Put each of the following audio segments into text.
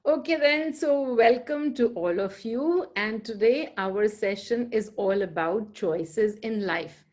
Okay, then, so welcome to all of you. And today, our session is all about choices in life.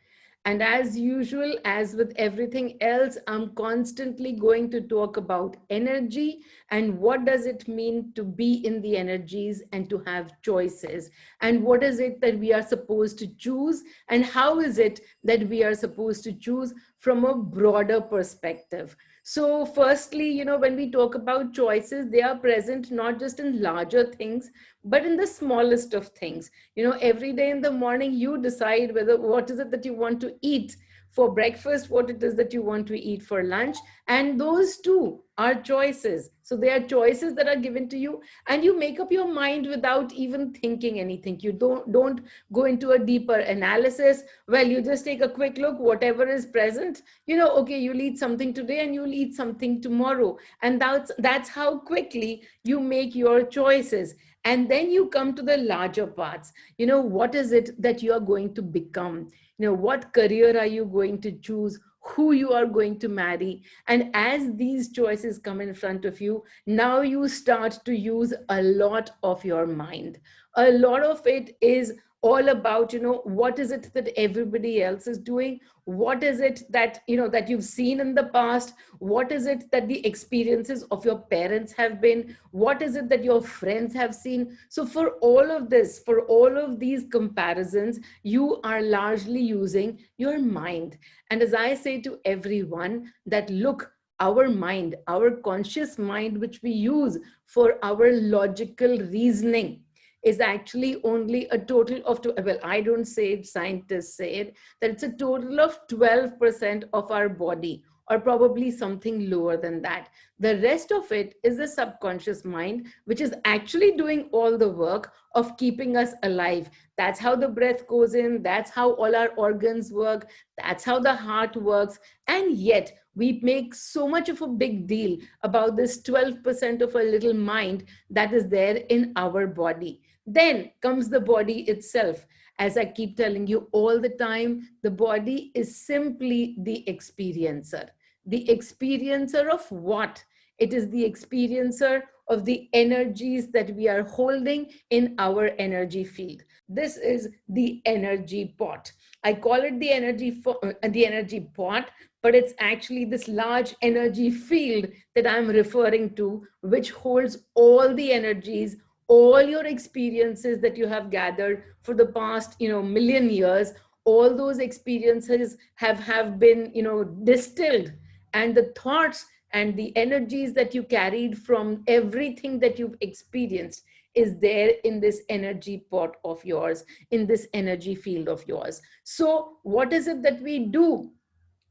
And as usual, as with everything else, I'm constantly going to talk about energy and what does it mean to be in the energies and to have choices. And what is it that we are supposed to choose? And how is it that we are supposed to choose from a broader perspective? So, firstly, when we talk about choices, they are present not just in larger things, but in the smallest of things. Every day in the morning, you decide whether what is it that you want to eat for breakfast, what it is that you want to eat for lunch, and those two are choices. So, they are choices that are given to you, and you make up your mind without even thinking anything. You don't go into a deeper analysis. Well, you just take a quick look, whatever is present, okay, you'll eat something today and you'll eat something tomorrow, and that's how quickly you make your choices. And then you come to the larger parts. What is it that you are going to become? What career are you going to choose? Who you are going to marry? And as these choices come in front of you, now you start to use a lot of your mind. A lot of it is all about, what is it that everybody else is doing? What is it that that you've seen in the past? What is it that the experiences of your parents have been? What is it that your friends have seen? So for all of this, for all of these comparisons, you are largely using your mind. And as I say to everyone, that look, our mind, our conscious mind, which we use for our logical reasoning, is actually only a total of, well, I don't say it, scientists say it, that it's a total of 12% of our body, or probably something lower than that. The rest of it is the subconscious mind, which is actually doing all the work of keeping us alive. That's how the breath goes in, that's how all our organs work, that's how the heart works. And yet, we make so much of a big deal about this 12% of a little mind that is there in our body. Then comes the body itself. As I keep telling you all the time, the body is simply the experiencer. The experiencer of what? It is the experiencer of the energies that we are holding in our energy field. This is the energy pot. I call it the energy pot, but it's actually this large energy field that I'm referring to, which holds all the energies, all your experiences that you have gathered for the past million years. All those experiences have been distilled, and the thoughts and the energies that you carried from everything that you've experienced is there in this energy pot of yours, in this energy field of yours. So what is it that we do?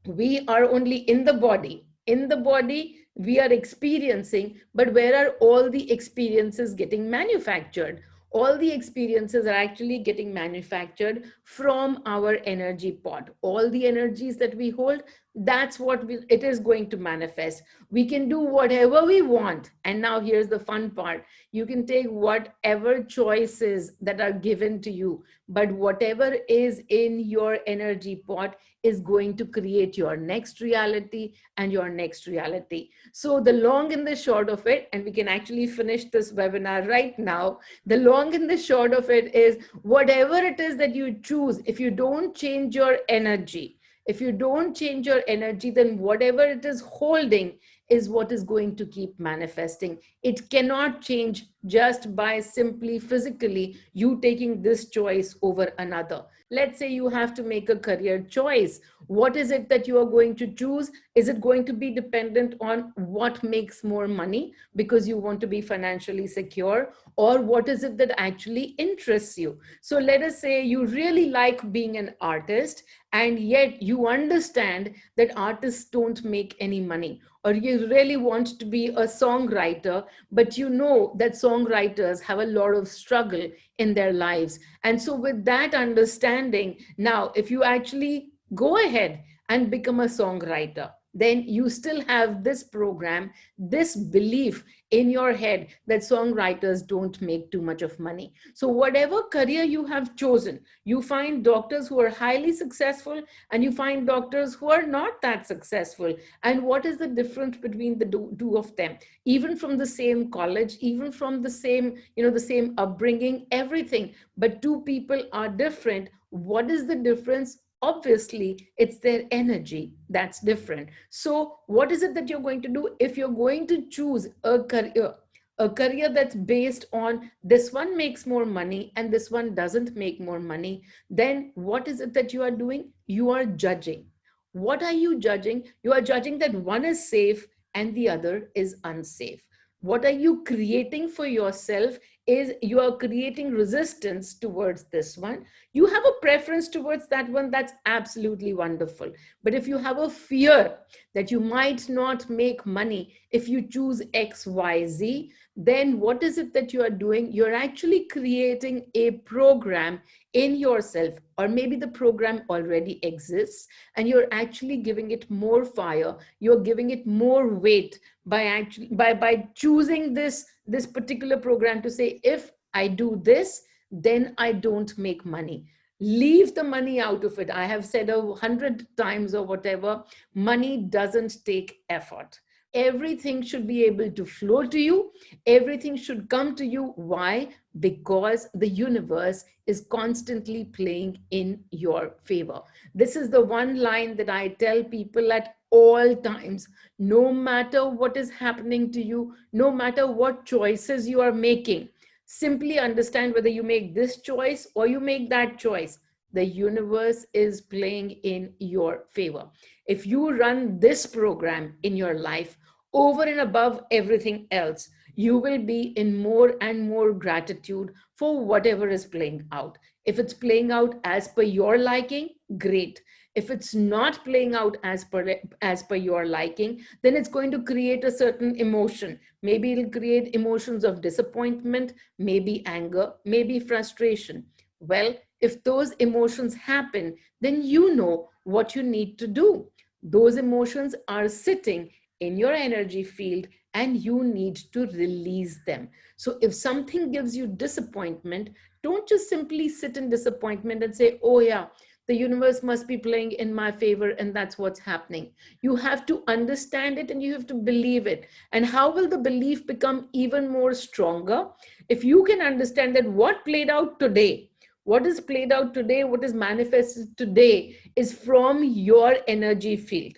We are only in the body. In the body we are experiencing, but where are all the experiences getting manufactured? All the experiences are actually getting manufactured from our energy pot. All the energies that we hold, that's what it is going to manifest. We can do whatever we want. And now here's the fun part: you can take whatever choices that are given to you, but whatever is in your energy pot is going to create your next reality and your next reality. So the long and the short of it, and we can actually finish this webinar right now, the long and the short of it is, whatever it is that you choose, if you don't change your energy, if you don't change your energy, then whatever it is holding is what is going to keep manifesting. It cannot change just by simply physically you taking this choice over another. Let's say you have to make a career choice. What is it that you are going to choose? Is it going to be dependent on what makes more money because you want to be financially secure? Or what is it that actually interests you? So let us say you really like being an artist, and yet you understand that artists don't make any money. Or you really want to be a songwriter, but you know that songwriters have a lot of struggle in their lives. And so, with that understanding, now if you actually go ahead and become a songwriter, then you still have this program, this belief in your head that songwriters don't make too much of money. So whatever career you have chosen, you find doctors who are highly successful and you find doctors who are not that successful. And what is the difference between the two of them? Even from the same college, even from the same, the same upbringing, everything, but two people are different. What is the difference? Obviously it's their energy that's different. So what is it that you're going to do if you're going to choose a career that's based on this one makes more money and this one doesn't make more money? Then what is it that you are doing? You are judging. What are you judging? You are judging that one is safe and the other is unsafe. What are you creating for yourself? Is you are creating resistance towards this one. You have a preference towards that one, that's absolutely wonderful. But if you have a fear that you might not make money if you choose XYZ, then what is it that you are doing? You're actually creating a program in yourself, or maybe the program already exists and you're actually giving it more fire, you're giving it more weight by actually by choosing this particular program to say, if I do this, then I don't make money. Leave the money out of it. I have said 100 times or whatever, money doesn't take effort. Everything should be able to flow to you. Everything should come to you. Why? Because the universe is constantly playing in your favor. This is the one line that I tell people at all times. No matter what is happening to you, no matter what choices you are making, simply understand whether you make this choice or you make that choice. The universe is playing in your favor. If you run this program in your life over and above everything else, you will be in more and more gratitude for whatever is playing out. If it's playing out as per your liking, great. If it's not playing out as per your liking, then it's going to create a certain emotion. Maybe it'll create emotions of disappointment, maybe anger, maybe frustration. Well, if those emotions happen, then you know what you need to do. Those emotions are sitting in your energy field and you need to release them. So if something gives you disappointment, don't just simply sit in disappointment and say, oh yeah, the universe must be playing in my favor and that's what's happening. You have to understand it and you have to believe it. And how will the belief become even more stronger? If you can understand that what played out today, what is played out today, what is manifested today is from your energy field.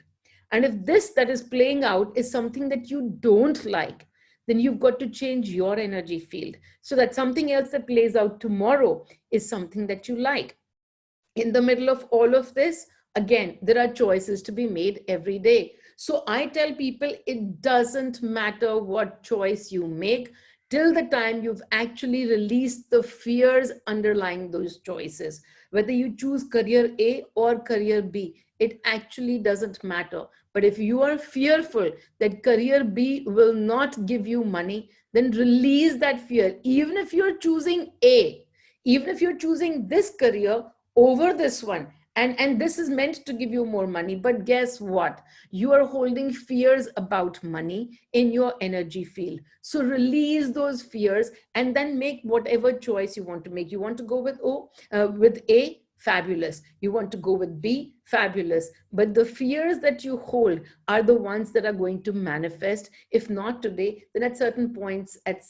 And if this that is playing out is something that you don't like, then you've got to change your energy field so that something else that plays out tomorrow is something that you like. In the middle of all of this, again, there are choices to be made every day. So I tell people it doesn't matter what choice you make till the time you've actually released the fears underlying those choices. Whether you choose career A or career B, it actually doesn't matter. But if you are fearful that career B will not give you money, then release that fear. Even if you're choosing A, even if you're choosing this career over this one, and this is meant to give you more money, but guess what? You are holding fears about money in your energy field. So release those fears and then make whatever choice you want to make. You want to go with A, fabulous. You want to go with B, fabulous. But the fears that you hold are the ones that are going to manifest. If not today, then at certain points, at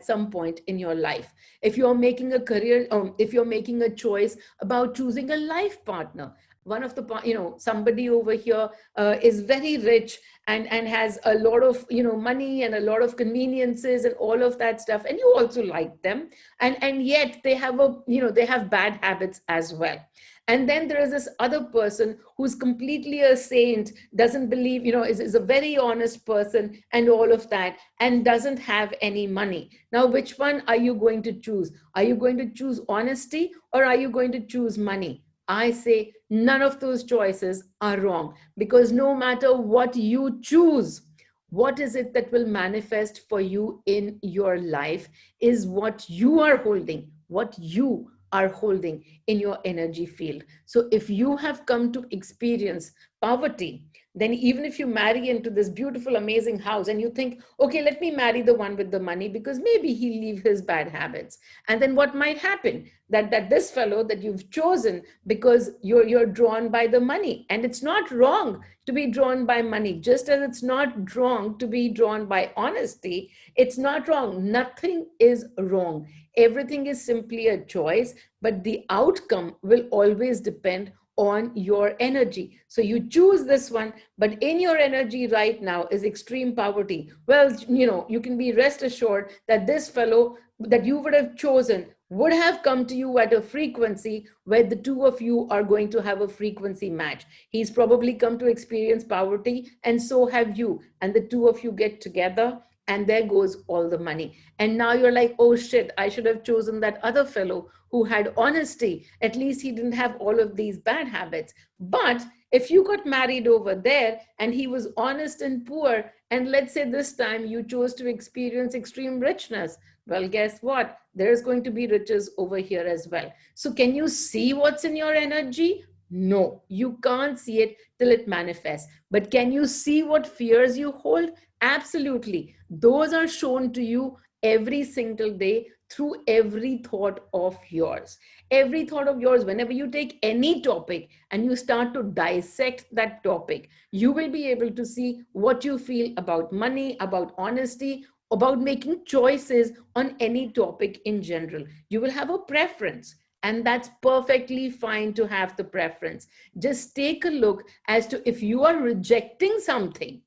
some point in your life. If you're making a career, if you're making a choice about choosing a life partner, one of the somebody over here is very rich and has a lot of money and a lot of conveniences and all of that stuff, and you also like them, and yet they have bad habits as well. And then there is this other person who's completely a saint, doesn't believe, is a very honest person and all of that, and doesn't have any money. Now, which one are you going to choose? Are you going to choose honesty or are you going to choose money? I say none of those choices are wrong, because no matter what you choose, what is it that will manifest for you in your life is what you are holding, what you are holding in your energy field. So if you have come to experience poverty, then even if you marry into this beautiful, amazing house and you think, okay, let me marry the one with the money because maybe he'll leave his bad habits. And then what might happen? That this fellow that you've chosen because you're drawn by the money. And it's not wrong to be drawn by money, just as it's not wrong to be drawn by honesty. It's not wrong. Nothing is wrong. Everything is simply a choice, but the outcome will always depend on your energy. So you choose this one, but in your energy right now is extreme poverty. Well, you can be rest assured that this fellow that you would have chosen would have come to you at a frequency where the two of you are going to have a frequency match. He's probably come to experience poverty, and so have you. And the two of you get together, and there goes all the money. And now you're like, oh shit, I should have chosen that other fellow who had honesty. At least he didn't have all of these bad habits. But if you got married over there and he was honest and poor, and let's say this time you chose to experience extreme richness, well, guess what? There's going to be riches over here as well. So, can you see what's in your energy? No, you can't see it till it manifests. But can you see what fears you hold? Absolutely. Those are shown to you every single day through every thought of yours. Every thought of yours, whenever you take any topic and you start to dissect that topic, you will be able to see what you feel about money, about honesty, about making choices on any topic in general. You will have a preference. And that's perfectly fine to have the preference. Just take a look as to if you are rejecting something,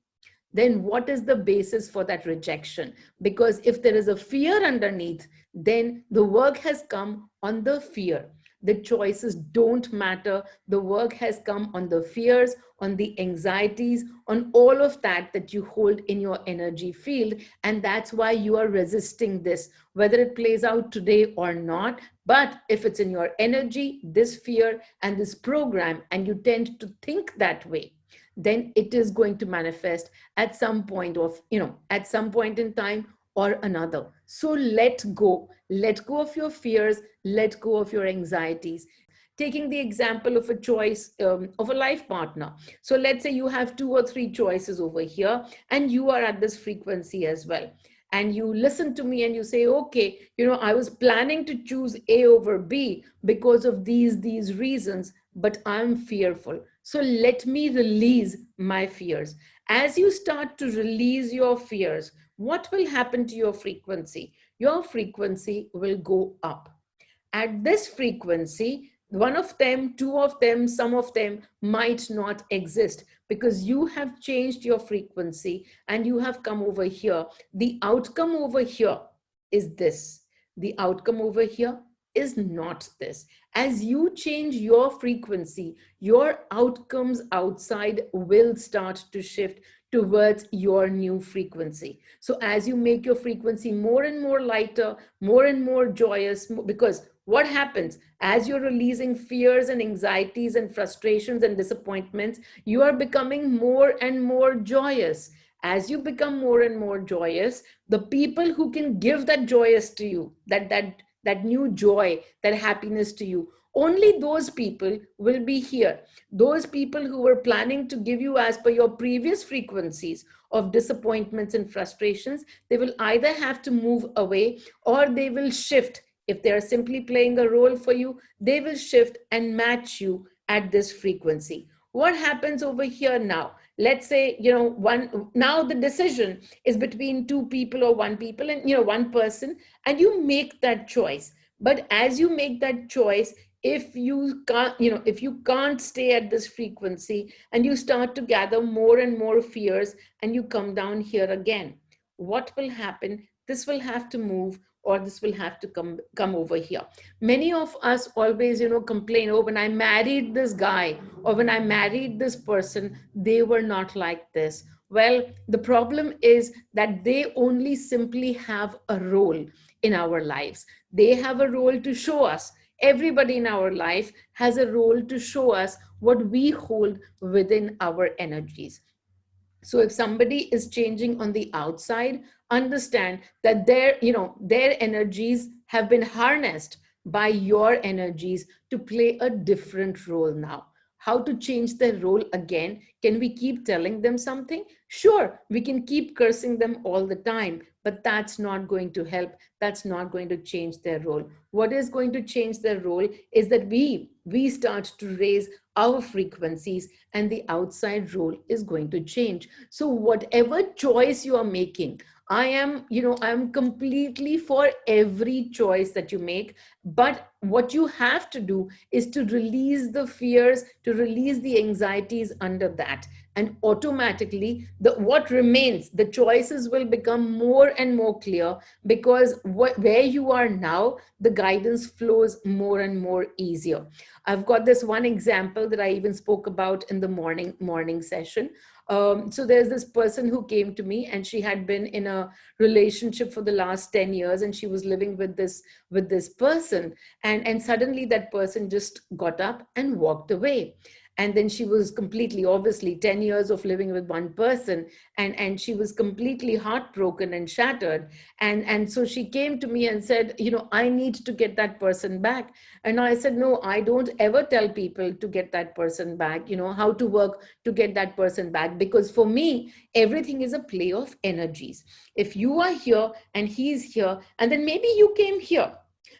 then what is the basis for that rejection? Because if there is a fear underneath, then the work has come on the fear. The choices don't matter. The work has come on the fears, on the anxieties, on all of that that you hold in your energy field. And that's why you are resisting this, whether it plays out today or not. But if it's in your energy, this fear and this program, and you tend to think that way, then it is going to manifest at some point of, at some point in time or another. So let go of your fears, let go of your anxieties. Taking the example of a choice of a life partner. So let's say you have two or three choices over here, and you are at this frequency as well. And you listen to me and you say, okay, I was planning to choose A over B because of these reasons, but I'm fearful. So let me release my fears. As you start to release your fears, what will happen to your frequency? Your frequency will go up. At this frequency, one of them, two of them, some of them might not exist because you have changed your frequency and you have come over here. The outcome over here is this. The outcome over here is not this. As you change your frequency, your outcomes outside will start to shift towards your new frequency. So as you make your frequency more and more lighter, more and more joyous, because what happens as you're releasing fears and anxieties and frustrations and disappointments, you are becoming more and more joyous. As you become more and more joyous, the people who can give that joyous to you, that new joy, that happiness to you, only those people will be here. Those people who were planning to give you as per your previous frequencies of disappointments and frustrations, they will either have to move away or they will shift. If they are simply playing a role for you, they will shift and match you at this frequency. What happens over here now? Let's say, one, now the decision is between two people or one people and, one person, and you make that choice. But as you make that choice, if you can't stay at this frequency and you start to gather more and more fears and you come down here again, what will happen? This will have to move, or this will have to come over here. Many of us always complain, oh, when I married this guy or when I married this person, they were not like this. Well, the problem is that they only simply have a role in our lives. They have a role to show us. Everybody in our life has a role to show us what we hold within our energies. So if somebody is changing on the outside, understand that their energies have been harnessed by your energies to play a different role now. how to change their role again. Can we keep telling them something? Sure, we can keep cursing them all the time, but that's not going to help. That's not going to change their role. What is going to change their role is that we start to raise our frequencies, and the outside role is going to change. So whatever choice you are making, I'm completely for every choice that you make. But what you have to do is to release the fears, to release the anxieties under that. And automatically, what remains, the choices will become more and more clear, because where you are now, the guidance flows more and more easier. I've got this one example that I even spoke about in the morning session. So there's this person who came to me, and she had been in a relationship for the last 10 years, and she was living with this person. And suddenly that person just got up and walked away. And then she was completely, obviously, 10 years of living with one person, and she was completely heartbroken and shattered. And so she came to me and said, I need to get that person back. And I said, no, I don't ever tell people to get that person back, how to work to get that person back. Because for me, everything is a play of energies. If you are here and he's here, and then maybe you came here,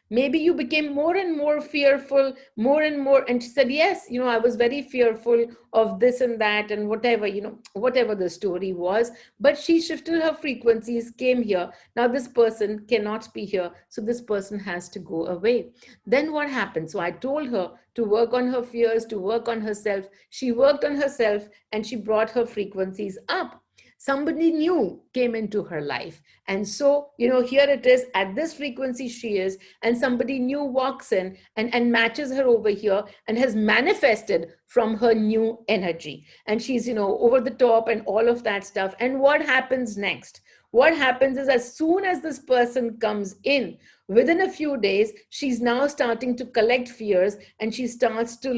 maybe you became more and more fearful, more and more. And she said, yes, I was very fearful of this and that, and whatever, whatever the story was. But she shifted her frequencies, came here. Now this person cannot be here, so this person has to go away. Then what happened? So I told her to work on her fears, to work on herself. She worked on herself, and she brought her frequencies up. Somebody new came into her life, and so here it is, at this frequency she is, and somebody new walks in and matches her over here, and has manifested from her new energy, and she's over the top and all of that stuff. And what happens next? What happens is, as soon as this person comes in, within a few days, she's now starting to collect fears, and she starts to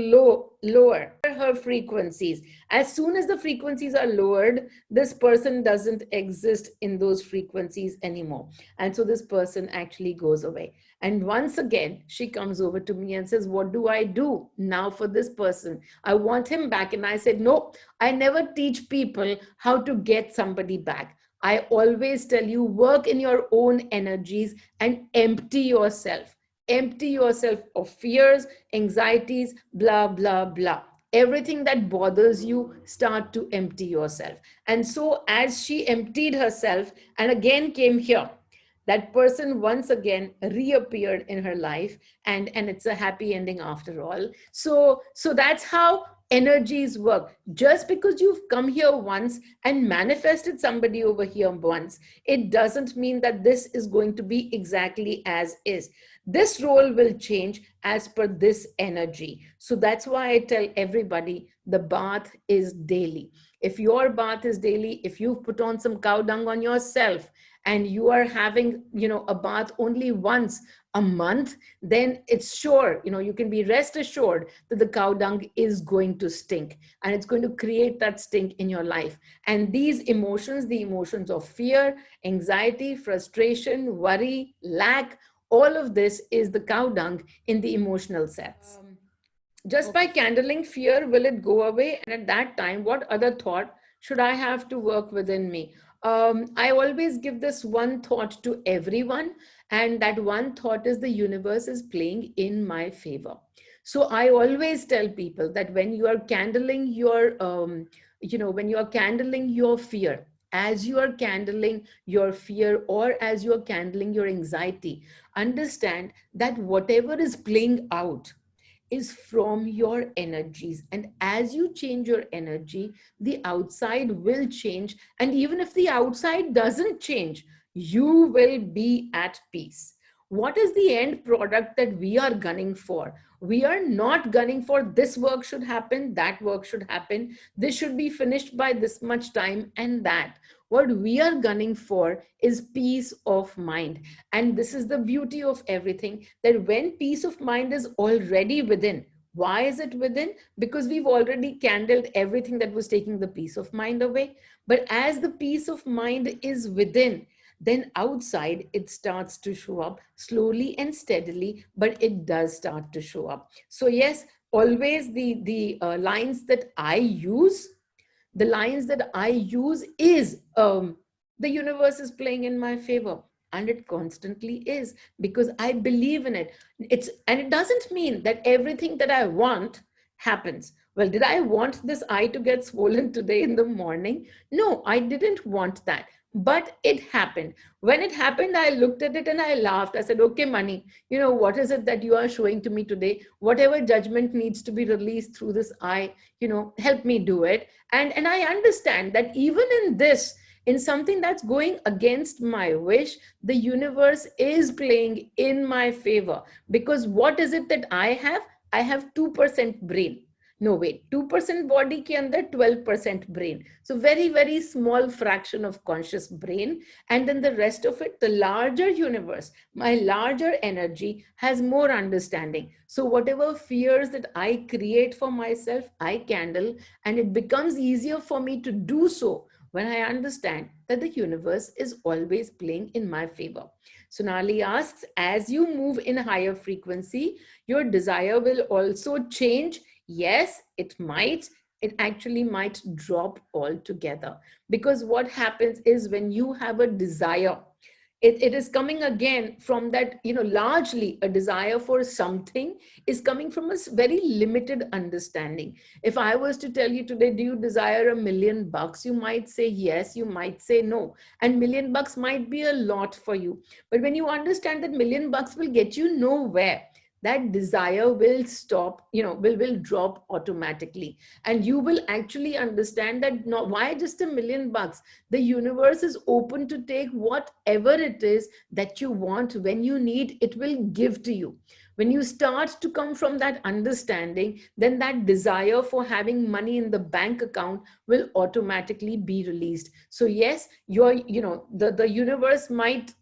lower her frequencies. As soon as the frequencies are lowered, this person doesn't exist in those frequencies anymore. And so this person actually goes away. And once again, she comes over to me and says, what do I do now for this person? I want him back. And I said, no, I never teach people how to get somebody back. I always tell you, work in your own energies and empty yourself. Empty yourself of fears, anxieties, blah, blah, blah. Everything that bothers you, start to empty yourself. And so, as she emptied herself and again came here, that person once again reappeared in her life, and it's a happy ending after all. So that's how energies work. Just because you've come here once and manifested somebody over here once, it doesn't mean that this is going to be exactly as is. This role will change as per this energy. So that's why I tell everybody, the bath is daily. If your bath is daily, if you've put on some cow dung on yourself, and you are having a bath only once a month, then it's sure, you can be rest assured that the cow dung is going to stink, and it's going to create that stink in your life. And these emotions, the emotions of fear, anxiety, frustration, worry, lack, all of this is the cow dung in the emotional sense. Just by candling fear, will it go away? And at that time, what other thought should I have to work within me? I always give this one thought to everyone, and that one thought is, the universe is playing in my favor. So I always tell people that when you are candling when you are candling your fear, as you are candling your fear, or as you are candling your anxiety, understand that whatever is playing out is from your energies. And as you change your energy, the outside will change. And even if the outside doesn't change, you will be at peace. What is the end product that we are gunning for? We are not gunning for this work should happen, that work should happen, this should be finished by this much time, and that. What we are gunning for is peace of mind. And this is the beauty of everything, that when peace of mind is already within, why is it within? Because we've already candled everything that was taking the peace of mind away. But as the peace of mind is within, then outside it starts to show up slowly and steadily, but it does start to show up. So yes, always the lines that I use, the lines that I use is the universe is playing in my favor. And it constantly is, because I believe in it. And it doesn't mean that everything that I want happens. Well, did I want this eye to get swollen today in the morning? No, I didn't want that. But it happened. When it happened, I looked at it and I laughed. I said, okay, money, what is it that you are showing to me today? Whatever judgment needs to be released through this eye, help me do it. And I understand that even in this, in something that's going against my wish, the universe is playing in my favor. Because what is it that I have 2% brain. No, wait, 2% body ke andar 12% brain. So very, very small fraction of conscious brain. And then the rest of it, the larger universe, my larger energy has more understanding. So whatever fears that I create for myself, I candle, and it becomes easier for me to do so when I understand that the universe is always playing in my favor. Sonali asks, as you move in higher frequency, your desire will also change. Yes, it might. It actually might drop altogether. Because what happens is, when you have a desire, it is coming again from that, largely a desire for something is coming from a very limited understanding. If I was to tell you today, do you desire $1 million? You might say yes, you might say no. And $1 million might be a lot for you. But when you understand that $1 million will get you nowhere, that desire will stop, will drop automatically. And you will actually understand that, no, why just $1 million? The universe is open to take whatever it is that you want. When you need, it will give to you. When you start to come from that understanding, then that desire for having money in the bank account will automatically be released. So yes, the universe might,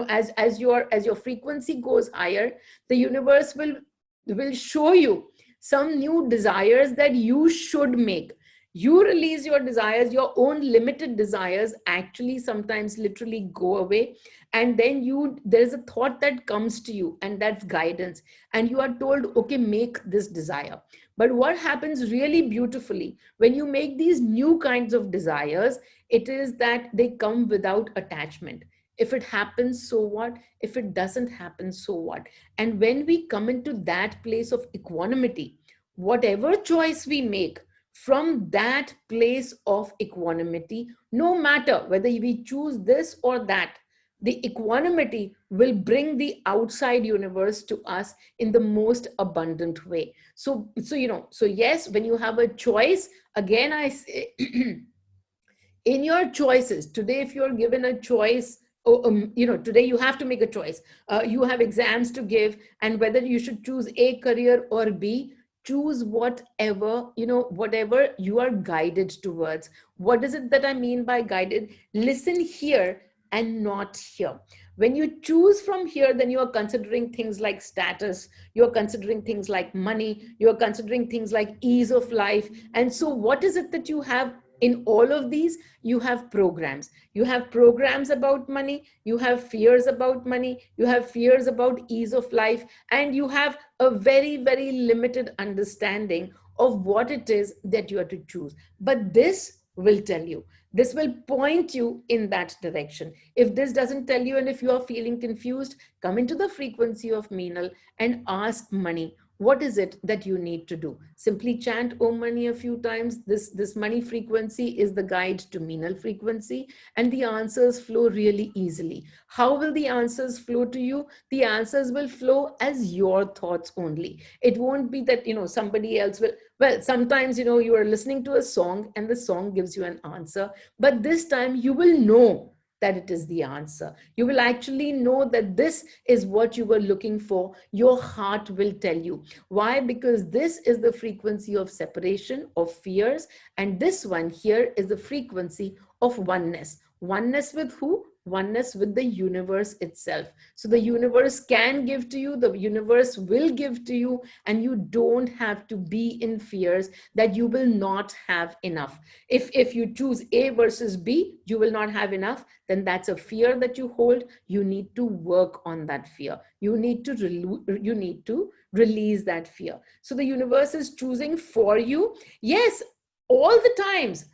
as your frequency goes higher, the universe will show you some new desires that you should make. You release your desires, your own limited desires actually sometimes literally go away. And then there's a thought that comes to you, and that's guidance. And you are told, okay, make this desire. But what happens really beautifully when you make these new kinds of desires, it is that they come without attachment. If it happens, so what? If it doesn't happen, so what? And when we come into that place of equanimity, whatever choice we make, from that place of equanimity, no matter whether we choose this or that, the equanimity will bring the outside universe to us in the most abundant way. So yes, when you have a choice, again I say, in your choices today, if you're given a choice, today you have to make a choice. You have exams to give, and whether you should choose a career or B, choose whatever you are guided towards. What is it that I mean by guided? Listen here and not here. When you choose from here, then you are considering things like status, you're considering things like money, you're considering things like ease of life. And so what is it that you have in all of these? You have programs. You have programs about money, you have fears about money, you have fears about ease of life, and you have a very, very limited understanding of what it is that you are to choose. But this will tell you, this will point you in that direction. If this doesn't tell you, and if you are feeling confused, come into the frequency of Meenal and ask money, what is it that you need to do? Simply chant Om Mani a few times. This money frequency is the guide to Meenal frequency, and the answers flow really easily. How will the answers flow to you? The answers will flow as your thoughts only. It won't be that, somebody else will. Well, sometimes, you are listening to a song and the song gives you an answer, but this time you will know that it is the answer. You will actually know that this is what you were looking for. Your heart will tell you. Why? Because this is the frequency of separation, of fears, and this one here is the frequency of oneness. Oneness with who? oneness with the universe itself. So the universe can give to you, the universe will give to you, and you don't have to be in fears that you will not have enough. If you choose A versus B, you will not have enough, then that's a fear that you hold. You need to work on that fear. You need to release that fear. So the universe is choosing for you. Yes, all the times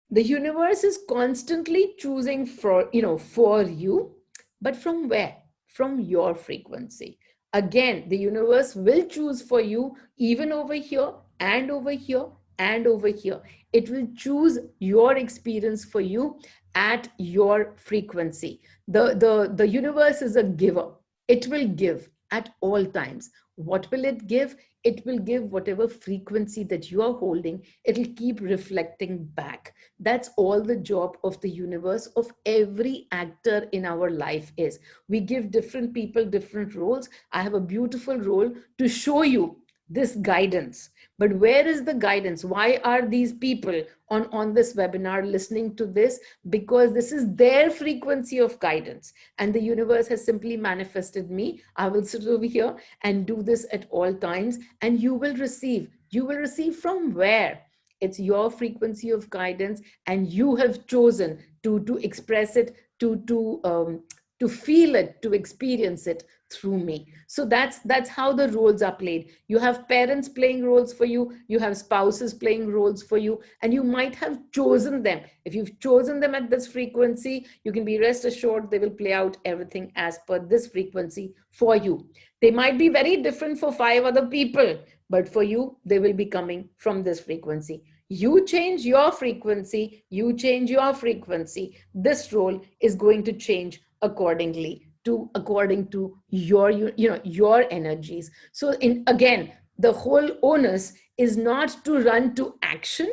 the universe is constantly choosing for you, but from where? From your frequency. Again, the universe will choose for you, even over here and over here and over here. It will choose your experience for you at your frequency. The universe is a giver. It will give at all times. What will it give? It will give whatever frequency that you are holding. It'll keep reflecting back. That's all the job of the universe, of every actor in our life is. We give different people different roles. I have a beautiful role to show you this guidance. But where is the guidance? Why are these people on this webinar listening to this? Because this is their frequency of guidance. And the universe has simply manifested me. I will sit over here and do this at all times. And you will receive. You will receive from where? It's your frequency of guidance, and you have chosen to express it, to feel it, to experience it through me. So that's how the roles are played. You have parents playing roles for you, you have spouses playing roles for you, and you might have chosen them. If you've chosen them at this frequency, you can be rest assured they will play out everything as per this frequency for you. They might be very different for five other people, but for you they will be coming from this frequency. You change your frequency, you change your frequency, this role is going to change according to your energies. So in again, the whole onus is not to run to action,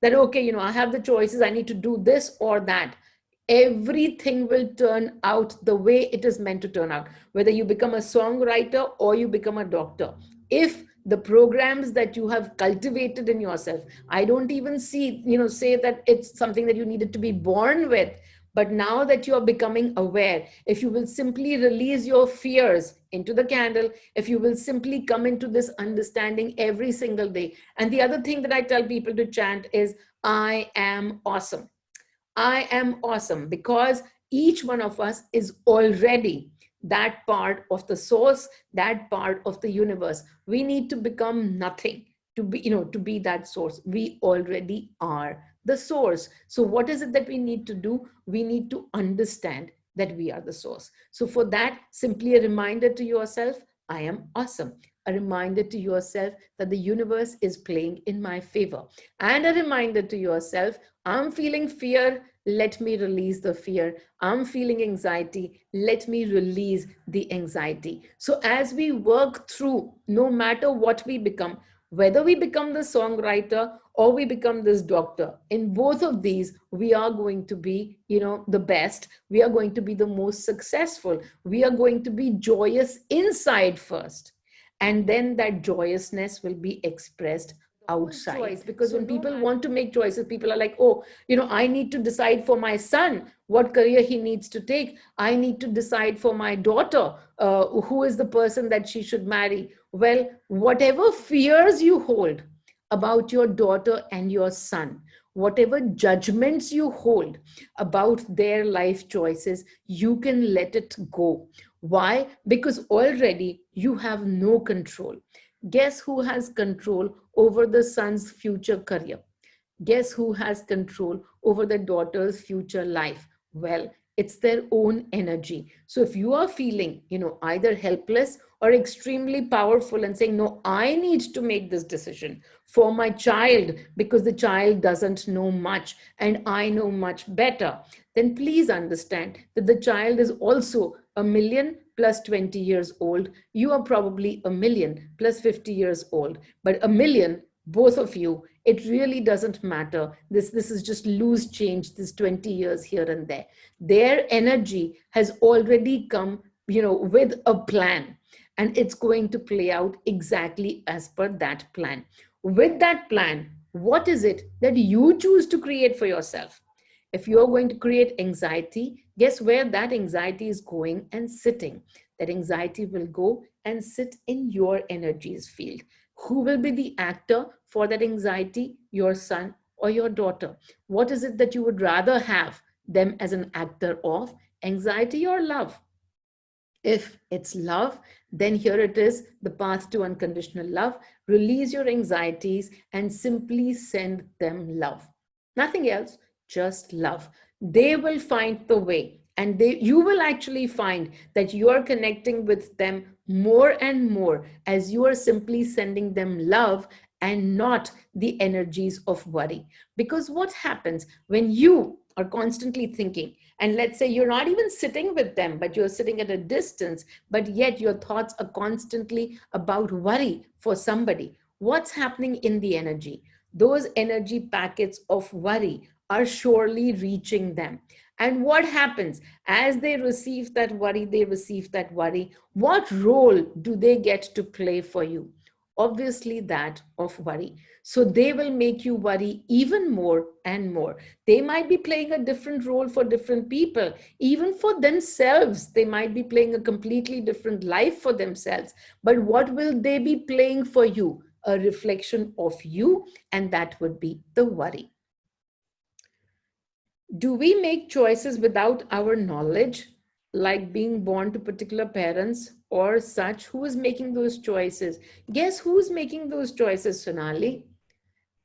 that okay, I have the choices, I need to do this or that. Everything will turn out the way it is meant to turn out, whether you become a songwriter or you become a doctor. If the programs that you have cultivated in yourself, I don't even say that it's something that you needed to be born with, but now that you are becoming aware, if you will simply release your fears into the candle, if you will simply come into this understanding every single day. And the other thing that I tell people to chant is, I am awesome. I am awesome, because each one of us is already that part of the source, that part of the universe. We need to become nothing to be that source. We already are the source. So what is it that we need to do? We need to understand that we are the source. So for that, simply a reminder to yourself, I am awesome. A reminder to yourself that the universe is playing in my favor. And a reminder to yourself, I'm feeling fear, let me release the fear. I'm feeling anxiety, let me release the anxiety. So as we work through, no matter what we become, whether we become the songwriter or we become this doctor, in both of these, we are going to be, the best. We are going to be the most successful. We are going to be joyous inside first. And then that joyousness will be expressed outside. Choice, because when people want to make choices, people are like, oh, I need to decide for my son what career he needs to take. I need to decide for my daughter who is the person that she should marry. Well, whatever fears you hold about your daughter and your son, whatever judgments you hold about their life choices, you can let it go. Why? Because already you have no control. Guess who has control over the son's future career? Guess who has control over the daughter's future life? Well, it's their own energy. So if you are feeling, either helpless or extremely powerful and saying, no, I need to make this decision for my child because the child doesn't know much and I know much better, then please understand that the child is also a million plus 20 years old. You are probably a million plus 50 years old, but a million, both of you, it really doesn't matter. This is just loose change, this 20 years here and there. Their energy has already come, with a plan, and it's going to play out exactly as per that plan. With that plan, what is it that you choose to create for yourself? If you're going to create anxiety, guess where that anxiety is going and sitting? That anxiety will go and sit in your energies field. Who will be the actor for that anxiety? Your son or your daughter. What is it that you would rather have them as an actor of? Anxiety or love? If it's love, then here it is, the path to unconditional love. Release your anxieties and simply send them love. Nothing else, just love. They will find the way, and you will actually find that you are connecting with them more and more as you are simply sending them love and not the energies of worry. Because what happens when you are constantly thinking, and let's say you're not even sitting with them, but you're sitting at a distance, but yet your thoughts are constantly about worry for somebody. What's happening in the energy? Those energy packets of worry are surely reaching them. And what happens as they receive that worry? They receive that worry. What role do they get to play for you? Obviously, that of worry. So they will make you worry even more and more. They might be playing a different role for different people. Even for themselves, they might be playing a completely different life for themselves. But what will they be playing for you? A reflection of you, and that would be the worry. Do we make choices without our knowledge, like being born to particular parents or such? Who is making those choices? Guess who's making those choices, Sonali?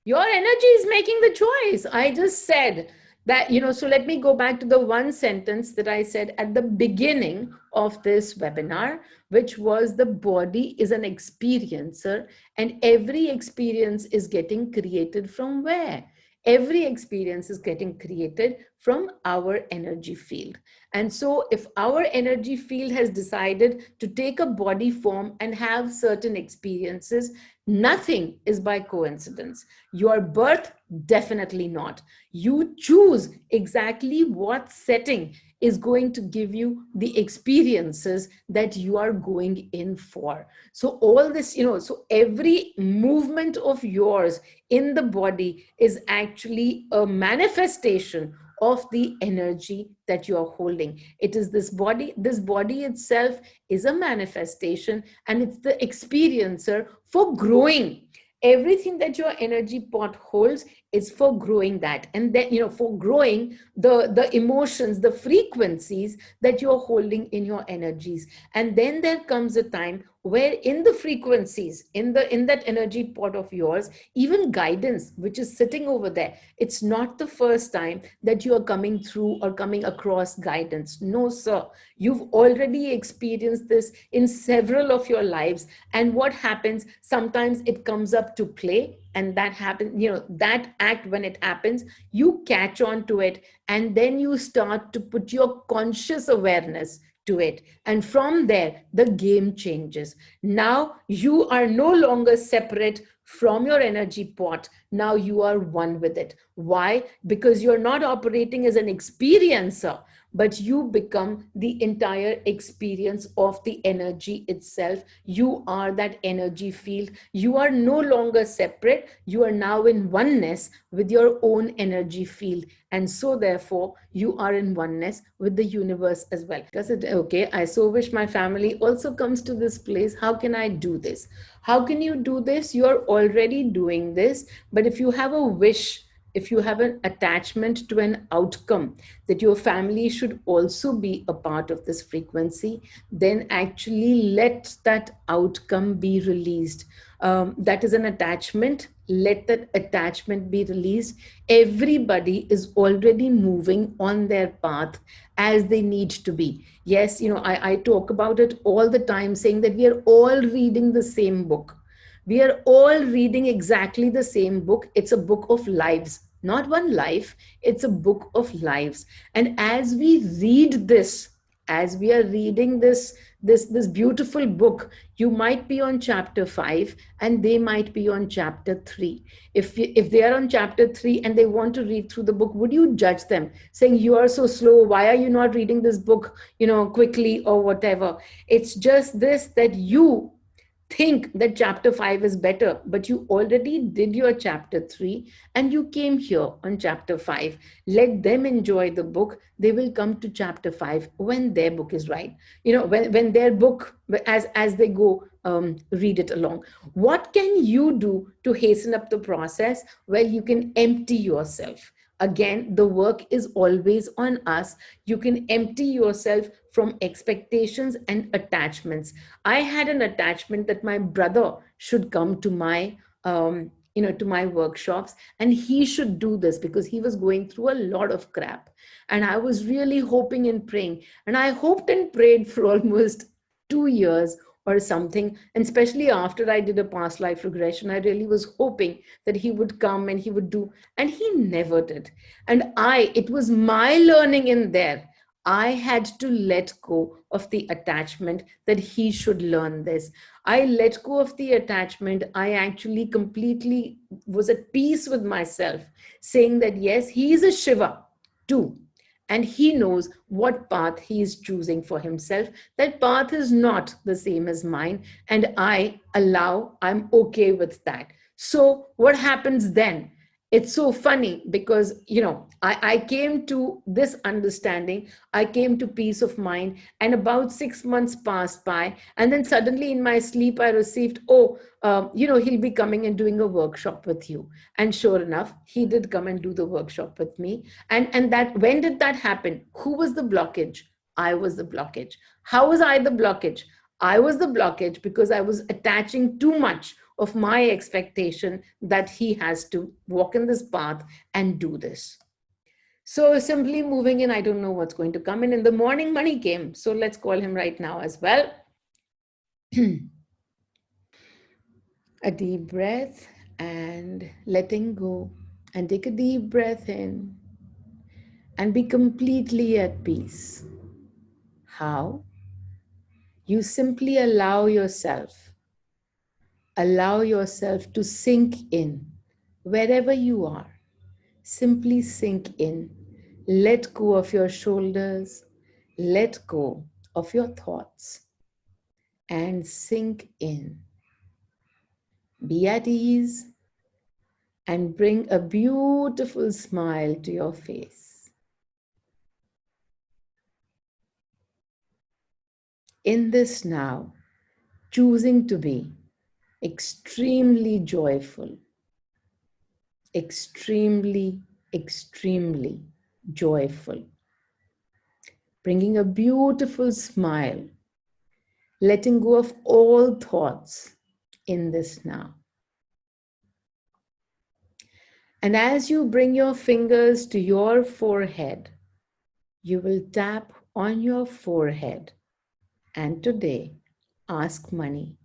Your energy is making the choice. I just said that, so let me go back to the one sentence that I said at the beginning of this webinar, which was the body is an experiencer, and every experience is getting created from where? Every experience is getting created from our energy field. And so if our energy field has decided to take a body form and have certain experiences, nothing is by coincidence. Your birth, definitely not. You choose exactly what setting is going to give you the experiences that you are going in for. So all this, so every movement of yours in the body is actually a manifestation of the energy that you are holding. It is this body itself is a manifestation, and it's the experiencer for growing. Everything that your energy pot holds is for growing that. And then, for growing the emotions, the frequencies that you're holding in your energies. And then there comes a time where in the frequencies, in that energy pot of yours, even guidance, which is sitting over there, it's not the first time that you are coming through or coming across guidance. No, sir. You've already experienced this in several of your lives. And what happens, sometimes it comes up to play, and that happens, that act, when it happens, you catch on to it, and then you start to put your conscious awareness to it. And from there, the game changes. Now you are no longer separate from your energy pot. Now you are one with it. Why? Because you're not operating as an experiencer, but you become the entire experience of the energy itself. You are that energy field. You are no longer separate. You are now in oneness with your own energy field. And so therefore, you are in oneness with the universe as well. Because okay, I so wish my family also comes to this place. How can I do this? How can you do this? You're already doing this. But if you have a wish, if you have an attachment to an outcome that your family should also be a part of this frequency, then actually let that outcome be released. That is an attachment. Let that attachment be released. Everybody is already moving on their path as they need to be. Yes, I talk about it all the time, saying that we are all reading the same book. We are all reading exactly the same book. It's a book of lives, not one life. It's a book of lives. And as we read this, as we are reading this beautiful book, you might be on chapter 5 and they might be on chapter 3. If they are on chapter 3 and they want to read through the book, would you judge them, saying, you are so slow, why are you not reading this book quickly, or whatever? It's just this, that you think that chapter 5 is better, but you already did your chapter 3 and you came here on chapter 5. Let them enjoy the book. They will come to chapter 5 when their book is right. When their book, as they go, read it along. What can you do to hasten up the process? Well, you can empty yourself. Again, the work is always on us. You can empty yourself from expectations and attachments. I had an attachment that my brother should come to my workshops, and he should do this because he was going through a lot of crap. And I was really hoping and praying, and I hoped and prayed for almost 2 years or something. And especially after I did a past life regression, I really was hoping that he would come and he would do, and he never did. And it was my learning in there. I had to let go of the attachment that he should learn this. I let go of the attachment. I actually completely was at peace with myself, saying that yes, he is a Shiva too. And he knows what path he is choosing for himself. That path is not the same as mine. And I'm okay with that. So, what happens then? It's so funny because I came to this understanding. I came to peace of mind, and about 6 months passed by, and then suddenly in my sleep I received, he'll be coming and doing a workshop with you. And sure enough, he did come and do the workshop with me. And that, when did that happen? Who was the blockage? I was the blockage. How was I the blockage? I was the blockage because I was attaching too much of my expectation that he has to walk in this path and do this. So simply moving in, I don't know what's going to come in. In the morning, money came. So let's call him right now as well. A deep breath and letting go. And take a deep breath in and be completely at peace. How? You simply allow yourself to sink in wherever you are. Simply sink in. Let go of your shoulders. Let go of your thoughts and sink in. Be at ease and bring a beautiful smile to your face. In this now, choosing to be extremely joyful, extremely, extremely joyful, bringing a beautiful smile, letting go of all thoughts in this now. And as you bring your fingers to your forehead, you will tap on your forehead and today ask money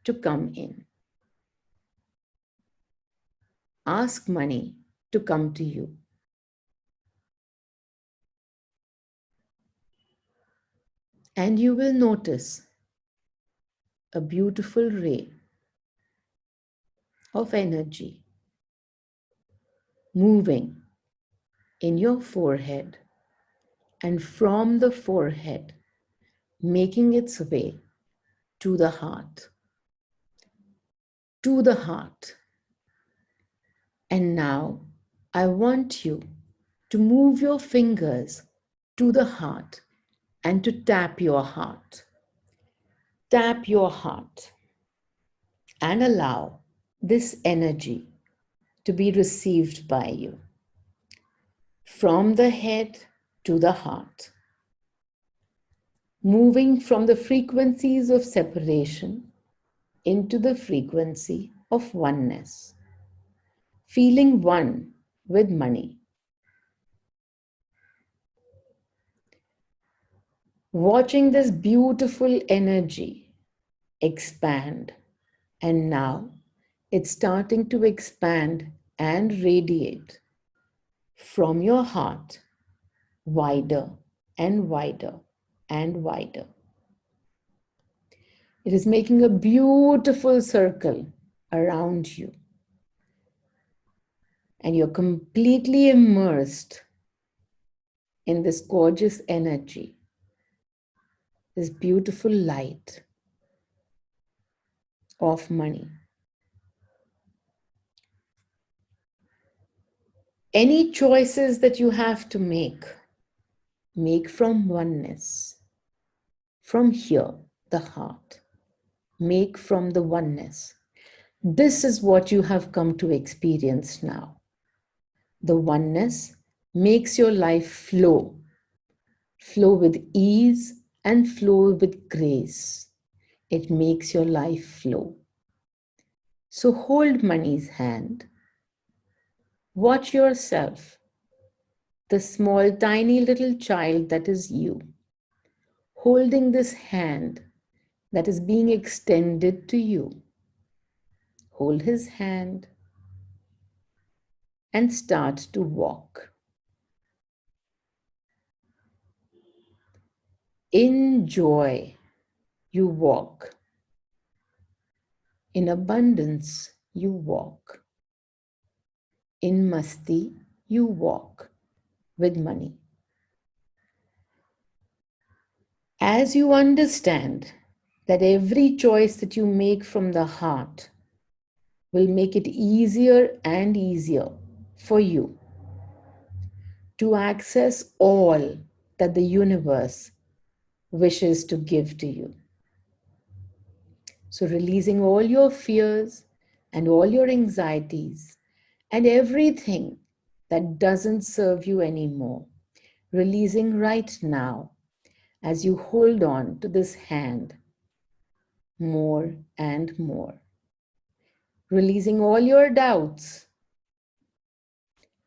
to come in. Ask money to come to you. And you will notice a beautiful ray of energy moving in your forehead and from the forehead, making its way to the heart. To the heart. And now I want you to move your fingers to the heart and to tap your heart. Tap your heart and allow this energy to be received by you from the head to the heart, moving from the frequencies of separation into the frequency of oneness, feeling one with money. Watching this beautiful energy expand, and now it's starting to expand and radiate from your heart wider and wider and wider. It is making a beautiful circle around you, and you're completely immersed in this gorgeous energy, this beautiful light. of money. Any choices that you have to make from oneness, from here, the heart. Make from the oneness. This is what you have come to experience now. The oneness makes your life flow with ease and flow with grace. It makes your life flow. So hold money's hand. Watch yourself, the small, tiny little child that is you, holding this hand that is being extended to you. Hold his hand and start to walk. In joy, you walk. In abundance, you walk. In masti, you walk with money. As you understand that every choice that you make from the heart will make it easier and easier for you to access all that the universe wishes to give to you. So, releasing all your fears and all your anxieties and everything that doesn't serve you anymore, releasing right now as you hold on to this hand more and more. Releasing all your doubts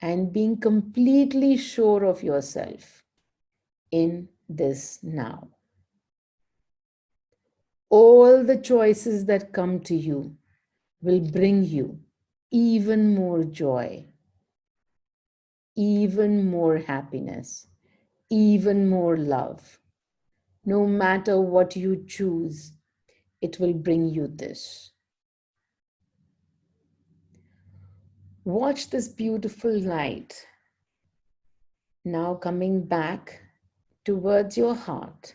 and being completely sure of yourself in this now. All the choices that come to you will bring you even more joy, even more happiness, even more love. No matter what you choose, it will bring you this. Watch this beautiful light now coming back towards your heart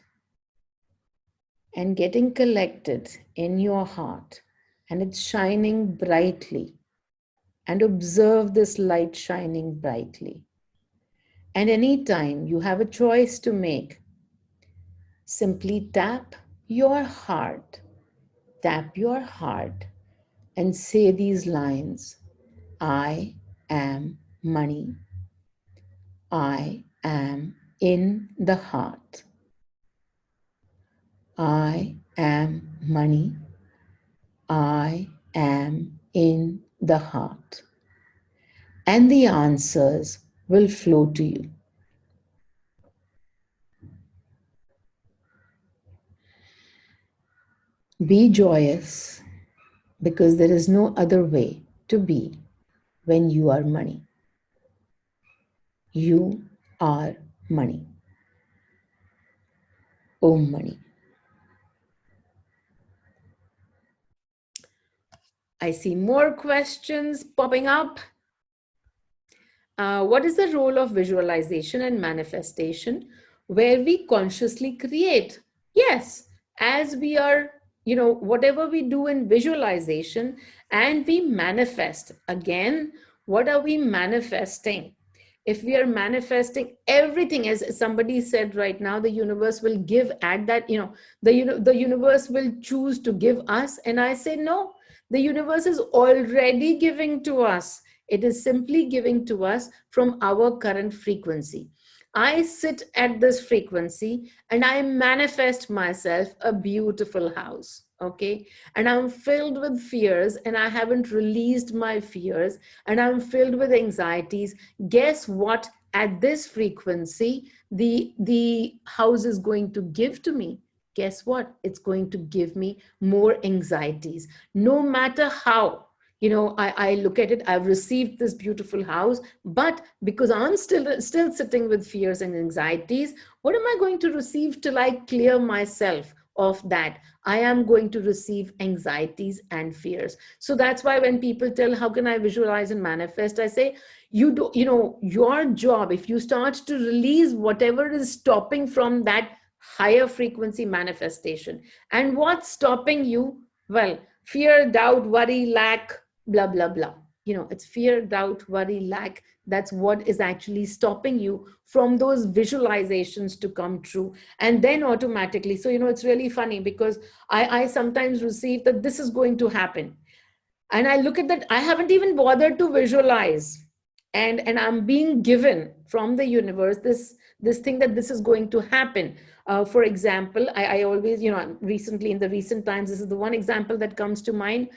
and getting collected in your heart, and it's shining brightly. And observe this light shining brightly. And anytime you have a choice to make, simply tap your heart, and say these lines: I am money. I am in the heart. I am money. I am in the heart. And the answers will flow to you. Be joyous, because there is no other way to be when you are money. You are money. Om Mani. I see more questions popping up. What is the role of visualization and manifestation where we consciously create? Yes, as we are, whatever we do in visualization and we manifest. Again, what are we manifesting? If we are manifesting everything, as somebody said right now, the universe will give at that, the universe will choose to give us. And I say, no, the universe is already giving to us. It is simply giving to us from our current frequency. I sit at this frequency and I manifest myself a beautiful house. Okay. And I'm filled with fears and I haven't released my fears and I'm filled with anxieties. Guess what? At this frequency, the house is going to give to me. Guess what? It's going to give me more anxieties. No matter how, I look at it, I've received this beautiful house, but because I'm still sitting with fears and anxieties, what am I going to receive till I clear myself of that? I am going to receive anxieties and fears. So that's why when people tell, how can I visualize and manifest? I say, your job, if you start to release whatever is stopping from that higher frequency manifestation. And what's stopping you? Well, Fear, doubt, worry, lack, blah, blah, blah. It's fear, doubt, worry, lack. That's what is actually stopping you from those visualizations to come true. And then automatically, so, it's really funny because I sometimes receive that this is going to happen, and I look at that, I haven't even bothered to visualize, and I'm being given from the universe this thing that this is going to happen. For example, I always, recently, in the recent times, this is the one example that comes to mind.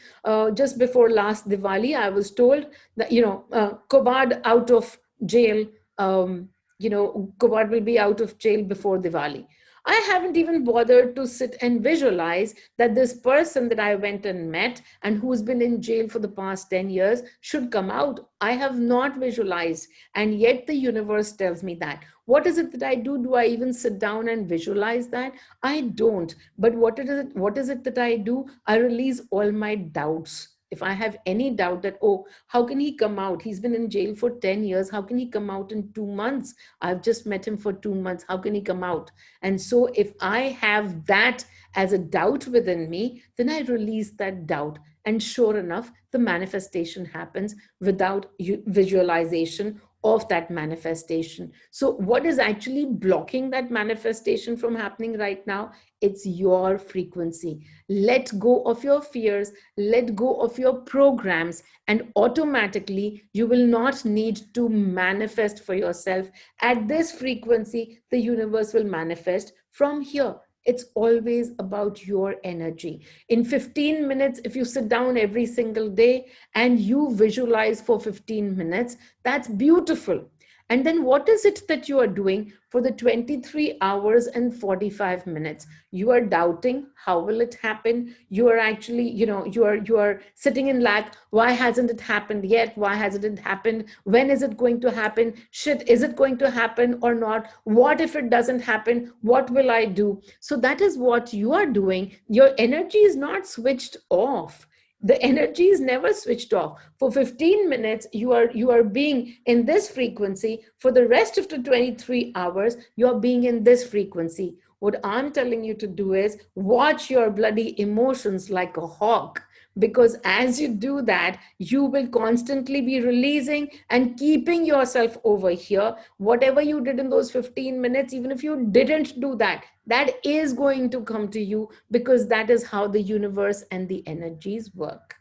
Just before last Diwali, I was told that, Kobad out of jail, Kobad will be out of jail before Diwali. I haven't even bothered to sit and visualize that this person that I went and met and who's been in jail for the past 10 years should come out. I have not visualized. And yet the universe tells me that. What is it that I do? Do I even sit down and visualize that? I don't. But what is it that I do? I release all my doubts. If I have any doubt that, oh, how can he come out? He's been in jail for 10 years. How can he come out in 2 months? I've just met him for 2 months. How can he come out? And so if I have that as a doubt within me, then I release that doubt. And sure enough, the manifestation happens without visualization of that manifestation. So, what is actually blocking that manifestation from happening right now? It's your frequency. Let go of your fears, let go of your programs, and automatically you will not need to manifest for yourself. At this frequency, the universe will manifest from here. It's always about your energy. In 15 minutes, if you sit down every single day and you visualize for 15 minutes, that's beautiful. And then what is it that you are doing for the 23 hours and 45 minutes? You are doubting, how will it happen? You are actually, you are sitting in lack. Why hasn't it happened yet? Why hasn't it happened? When is it going to happen? Shit, is it going to happen or not? What if it doesn't happen? What will I do? So that is what you are doing. Your energy is not switched off. The energy is never switched off. For 15 minutes you are being in this frequency. For the rest of the 23 hours you are being in this frequency. What I'm telling you to do is watch your bloody emotions like a hawk, because as you do that, you will constantly be releasing and keeping yourself over here. Whatever you did in those 15 minutes, even if you didn't do that, that is going to come to you, because that is how the universe and the energies work.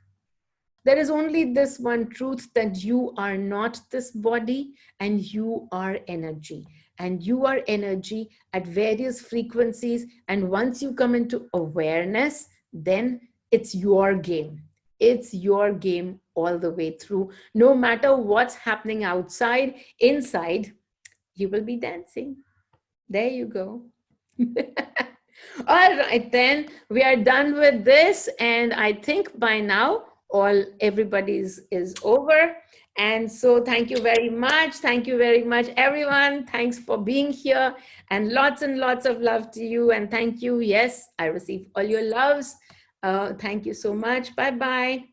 There is only this one truth, that you are not this body and you are energy. And you are energy at various frequencies. And once you come into awareness, then it's your game. It's your game all the way through. No matter what's happening outside, inside, you will be dancing. There you go. All right, then we are done with this, and I think by now all everybody's is over. And so thank you very much. Thank you very much, everyone. Thanks for being here, and lots of love to you. And thank you. Yes, I receive all your loves. Thank you so much. Bye bye.